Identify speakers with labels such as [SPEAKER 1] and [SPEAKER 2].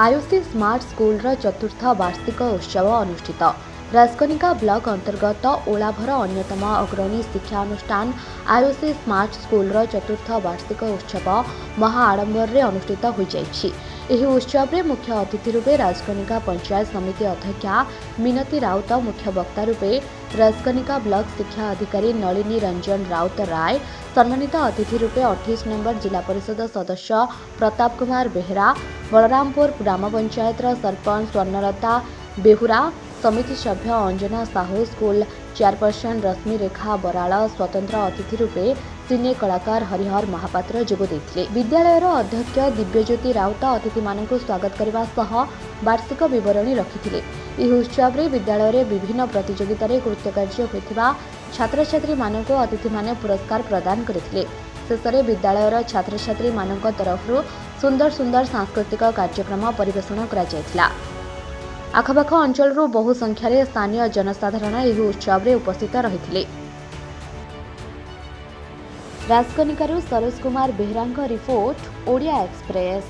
[SPEAKER 1] Ayushi smart school चतुर्थ वार्षिक उत्सव अनुष्ठित। राजकनिका ब्लॉक अंतर्गत ओलाभर अन्यतम अग्रणी शिक्षानुष्ठान आयुषी स्मार्ट स्कूल चतुर्थ वार्षिक उत्सव महाआडंबर अनुष्ठित हो जाइछि। एही उत्सव में मुख्य अतिथि रूपे राजकनिका पंचायत समिति अध्यक्षा मिनती राउत, मुख्य वक्ता रूपे राजकनिका ब्लॉक शिक्षा अधिकारी नलिनी रंजन राउत राय, सम्मानित अतिथि रूपे 28 नंबर जिला परिषद सदस्य प्रताप कुमार बेहरा, बलरामपुर ग्राम पंचायत सरपंच स्वर्णलता बेहुरा, समिति सभ्य अंजना साहू, स्कूल चेयरपर्सन रश्मि रेखा बराल, स्वतंत्र अतिथि रूपे सिने कलाकार हरिहर महापात्र जोग देथिले। विद्यालयर अध्यक्ष दिव्यज्योति राउत अतिथि मानकु स्वागत करबा सह वार्षिक विवरणी रखिथिले। एही उत्सव रे विद्यालय रे विभिन्न प्रतियोगिता रे कृतकार्य होइथिबा छात्र छात्री मानकु अतिथि माने पुरस्कार प्रदान करथिले। शेषरे विद्यालयर छात्र छात्री मानक तरफरु सुंदर सुंदर सांस्कृतिक कार्यक्रम परिवेषण करा जायथिला। आखपाख अंचल बहु संख्यार स्थानीय जनसाधारण एही उत्सव रे उपस्थित रहिथिले। राजकनिकारु सरोज कुमार बेहरांक रिपोर्ट, ओडिया एक्सप्रेस।